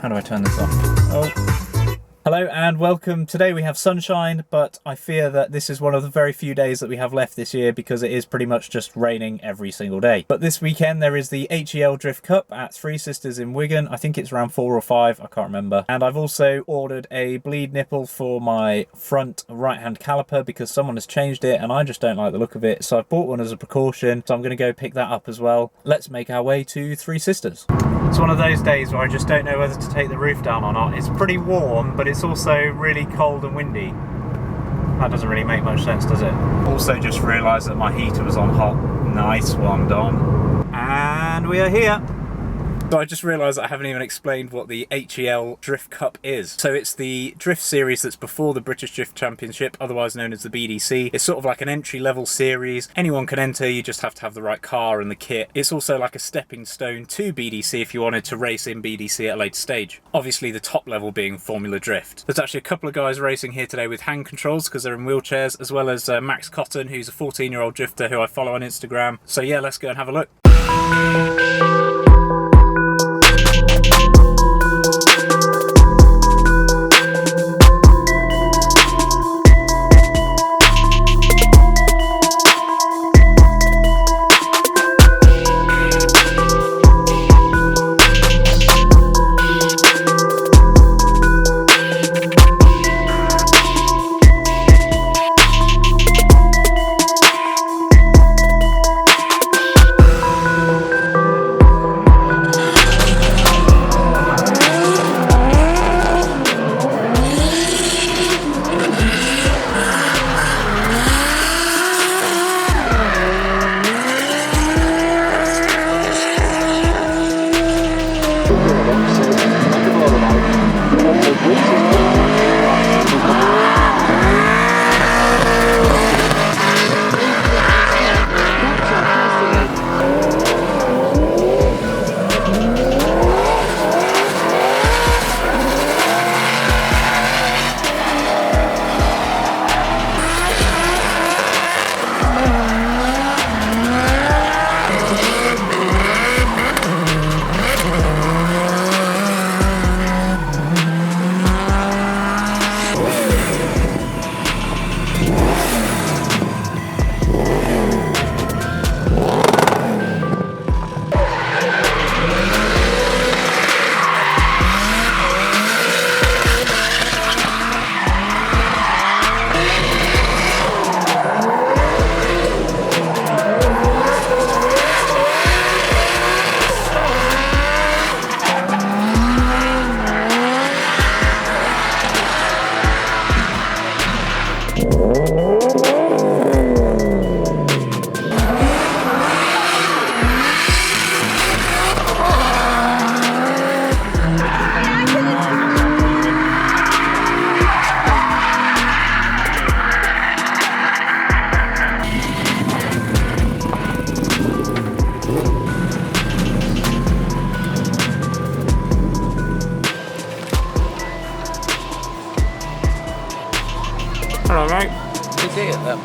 How do I turn this off? Oh. Hello and welcome. Today we have sunshine, but I fear that this is one of the very few days that we have left this year because it is pretty much just raining every single day. But this weekend there is the HEL Drift Cup at Three Sisters in Wigan. I think it's around 4 or 5, I can't remember. And I've also ordered a bleed nipple for my front right-hand caliper because someone has changed it and I just don't like the look of it. So I've bought one as a precaution, so I'm going to go pick that up as well. Let's make our way to Three Sisters. It's one of those days where I just don't know whether to take the roof down or not. It's pretty warm, but it's also really cold and windy. That doesn't really make much sense, does it? Also just realised that my heater was on hot. Nice one, Dom. And we are here. So I just realised that I haven't even explained what the HEL Drift Cup is. So it's the drift series that's before the British Drift Championship, otherwise known as the BDC. It's sort of like an entry-level series. Anyone can enter, you just have to have the right car and the kit. It's also like a stepping stone to BDC if you wanted to race in BDC at a later stage. Obviously the top level being Formula Drift. There's actually a couple of guys racing here today with hand controls because they're in wheelchairs, as well as Max Cotton, who's a 14-year-old drifter who I follow on Instagram. So yeah, let's go and have a look. Hello, mate. Good to see you there.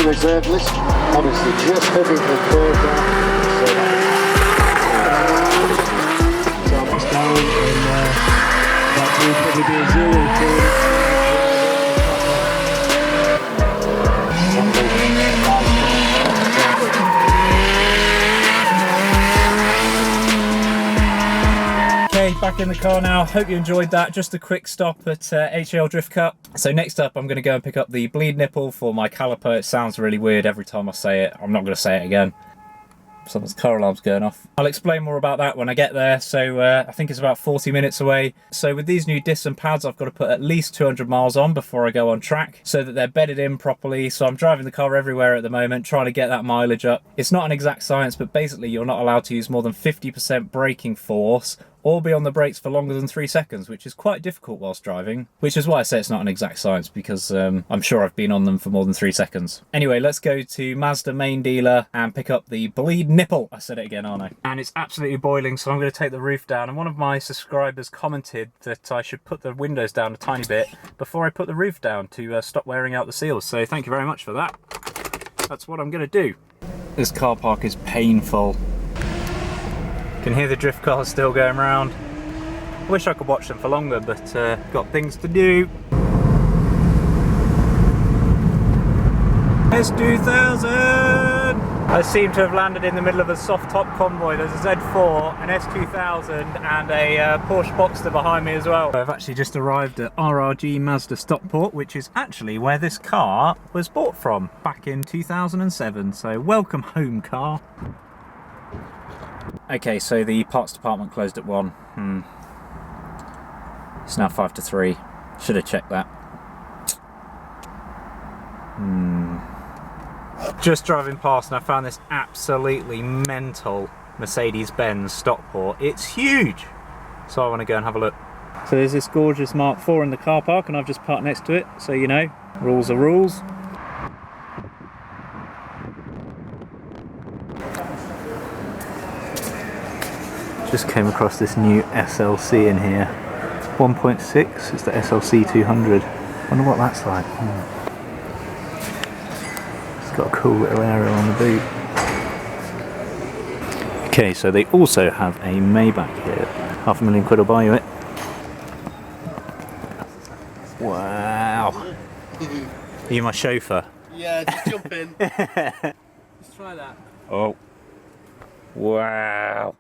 Reserve list, obviously just heading for third down, so back in the car now. Hope you enjoyed that. Just a quick stop at HL Drift Cup. So next up, I'm going to go and pick up the bleed nipple for my caliper. It sounds really weird every time I say it. I'm not going to say it again. Someone's car alarm's going off. I'll explain more about that when I get there. So I think it's about 40 minutes away. So with these new discs and pads, I've got to put at least 200 miles on before I go on track so that they're bedded in properly. So I'm driving the car everywhere at the moment, trying to get that mileage up. It's not an exact science, but basically you're not allowed to use more than 50% braking force or be on the brakes for longer than 3 seconds, which is quite difficult whilst driving, which is why I say it's not an exact science, because I'm sure I've been on them for more than 3 seconds. Anyway, let's go to Mazda main dealer and pick up the bleed nipple. I said it again, aren't I? And it's absolutely boiling, so I'm going to take the roof down. And one of my subscribers commented that I should put the windows down a tiny bit before I put the roof down to stop wearing out the seals. So thank you very much for that. That's what I'm going to do. This car park is painful. Can hear the drift cars still going around. Wish I could watch them for longer, but got things to do. S2000! I seem to have landed in the middle of a soft top convoy. There's a Z4, an S2000 and a Porsche Boxster behind me as well. I've actually just arrived at RRG Mazda Stockport, which is actually where this car was bought from back in 2007. So welcome home, car. Okay, so the parts department closed at 1. It's now 5 to 3. Should have checked that. Just driving past and I found this absolutely mental Mercedes-Benz Stockport. It's huge! So I want to go and have a look. So there's this gorgeous Mark IV in the car park and I've just parked next to it, so you know, rules are rules. Just came across this new SLC in here. 1.6, it's the SLC 200. Wonder what that's like. It's got a cool little area on the boot. Okay, so they also have a Maybach here. £500,000 will buy you it. Wow. Are you my chauffeur? Yeah, just jump in. Let's try that. Oh. Wow.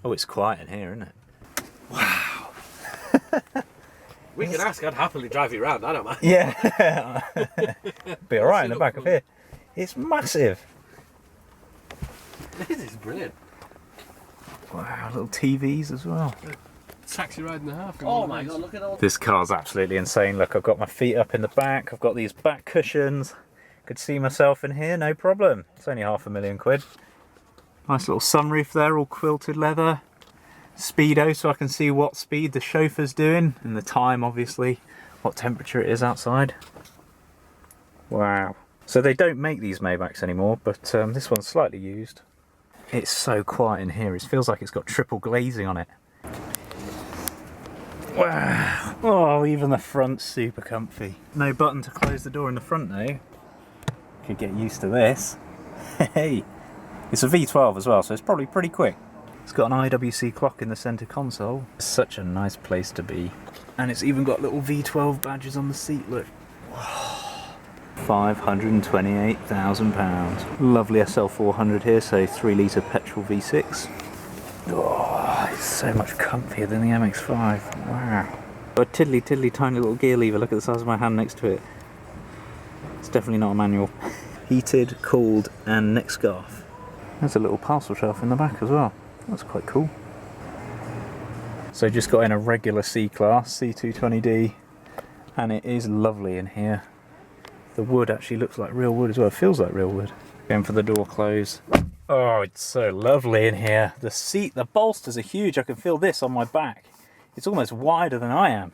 Oh, it's quiet in here, isn't it? Wow. We can ask, I'd happily drive you around, I don't mind. Yeah. Be alright in the back of here. It's massive. This is brilliant. Wow, little TVs as well. Taxi ride and a half. Oh my god, look at all. This car's absolutely insane. Look, I've got my feet up in the back. I've got these back cushions. Could see myself in here, no problem. It's only £500,000. Nice little sunroof there, all quilted leather. Speedo, so I can see what speed the chauffeur's doing, and the time, obviously, what temperature it is outside. Wow. So they don't make these Maybachs anymore, but this one's slightly used. It's so quiet in here, it feels like it's got triple glazing on it. Wow. Oh, even the front's super comfy. No button to close the door in the front though. Could get used to this. Hey. It's a V12 as well, so it's probably pretty quick. It's got an IWC clock in the centre console. It's such a nice place to be. And it's even got little V12 badges on the seat, look. £528,000. Lovely SL400 here, so 3 litre petrol V6. Oh, it's so much comfier than the MX-5. Wow. A tiddly tiny little gear lever, look at the size of my hand next to it. It's definitely not a manual. Heated, cooled and neck scarf. There's a little parcel shelf in the back as well. That's quite cool. So just got in a regular C-Class, C220D, and it is lovely in here. The wood actually looks like real wood as well, it feels like real wood. Going for the door close. Oh, it's so lovely in here. The seat, the bolsters are huge, I can feel this on my back. It's almost wider than I am.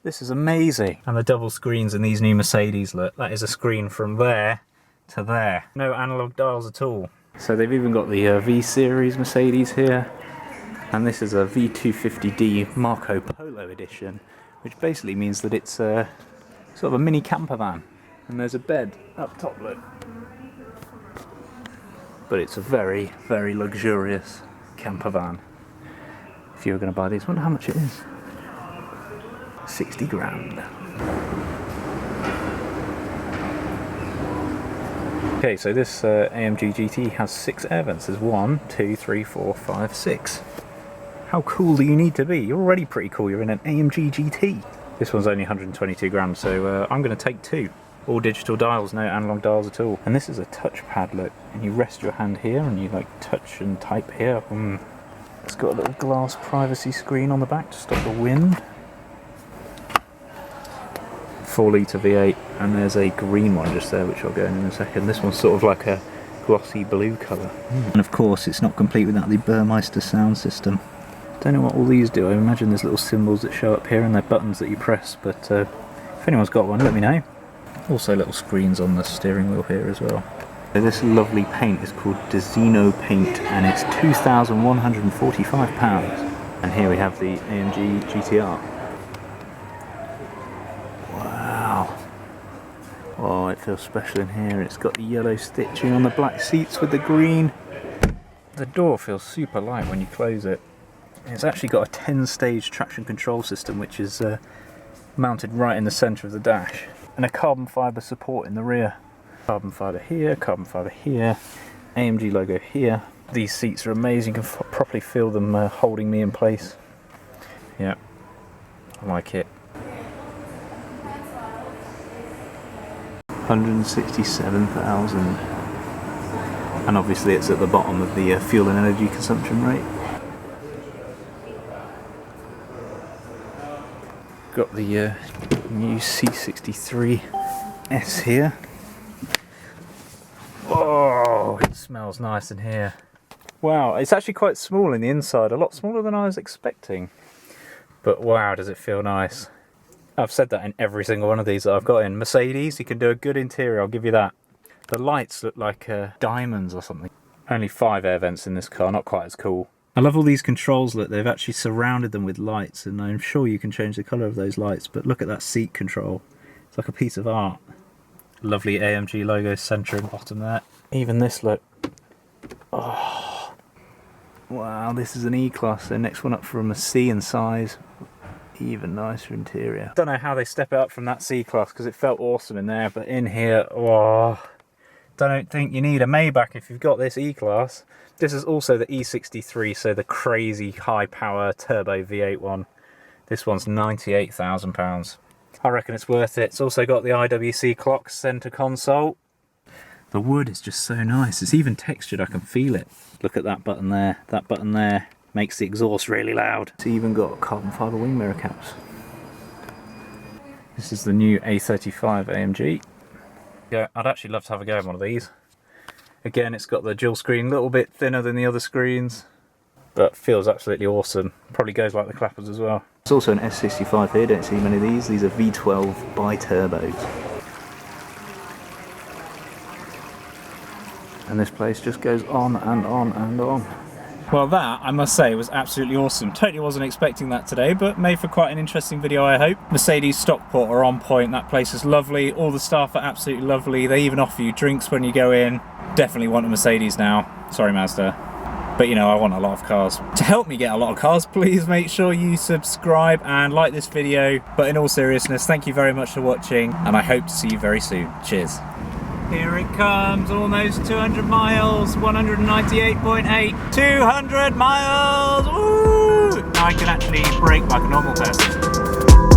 This is amazing. And the double screens in these new Mercedes, look, that is a screen from there to there. No analog dials at all. So they've even got the V-Series Mercedes here, and this is a V250D Marco Polo edition, which basically means that it's sort of a mini camper van, and there's a bed up top, look. But it's a very, very luxurious camper van. If you were going to buy these, I wonder how much it is. 60 grand. Okay, so this AMG GT has 6 air vents. There's 1, 2, 3, 4, 5, 6. How cool do you need to be? You're already pretty cool. You're in an AMG GT. This one's only 122 grams, so I'm going to take 2. All digital dials, no analog dials at all. And this is a touchpad, look. And you rest your hand here and you like touch and type here. It's got a little glass privacy screen on the back to stop the wind. 4-litre V8, and there's a green one just there, which I'll go in a second. This one's sort of like a glossy blue colour. And of course, it's not complete without the Burmeister sound system. Don't know what all these do. I imagine there's little symbols that show up here and they're buttons that you press, but if anyone's got one, let me know. Also little screens on the steering wheel here as well. So this lovely paint is called Dezino paint, and it's £2,145. And here we have the AMG GTR. Wow. Oh, it feels special in here. It's got the yellow stitching on the black seats with the green. The door feels super light when you close it. It's actually got a 10-stage traction control system, which is mounted right in the centre of the dash, and a carbon fibre support in the rear. Carbon fibre here, AMG logo here. These seats are amazing, you can properly feel them holding me in place. Yeah, I like it. 167,000. And obviously it's at the bottom of the fuel and energy consumption rate. Got the new C63 S here. Oh, it smells nice in here. Wow, it's actually quite small in the inside, a lot smaller than I was expecting. But wow, does it feel nice. I've said that in every single one of these that I've got in. Mercedes, you can do a good interior, I'll give you that. The lights look like diamonds or something. Only 5 air vents in this car, not quite as cool. I love all these controls, look, they've actually surrounded them with lights, and I'm sure you can change the colour of those lights, but look at that seat control. It's like a piece of art. Lovely AMG logo centre and bottom there. Even this, look. Oh, wow, this is an E-Class, so next one up from a C in size. Even nicer interior. Don't know how they step it up from that C-Class because it felt awesome in there, but in here, oh, don't think you need a Maybach if you've got this E-Class. This is also the E63, so the crazy high power turbo V8 one. This one's £98,000. I reckon it's worth it. It's also got the IWC clock center console. The wood is just so nice. It's even textured, I can feel it. Look at that button there. That button there makes the exhaust really loud. It's even got carbon fibre wing mirror caps. This is the new A35 AMG. Yeah, I'd actually love to have a go at one of these. Again, it's got the dual screen, a little bit thinner than the other screens, but feels absolutely awesome. Probably goes like the clappers as well. There's also an S65 here, don't see many of these. These are V12 bi-turbos. And this place just goes on and on and on. Well, that, I must say, was absolutely awesome. Totally wasn't expecting that today, but made for quite an interesting video, I hope. Mercedes Stockport are on point. That place is lovely. All the staff are absolutely lovely. They even offer you drinks when you go in. Definitely want a Mercedes now. Sorry, Mazda. But, you know, I want a lot of cars. To help me get a lot of cars, please make sure you subscribe and like this video. But in all seriousness, thank you very much for watching, and I hope to see you very soon. Cheers. Here it comes, almost 200 miles, 198.8, 200 miles, woo! Now I can actually brake like a normal person.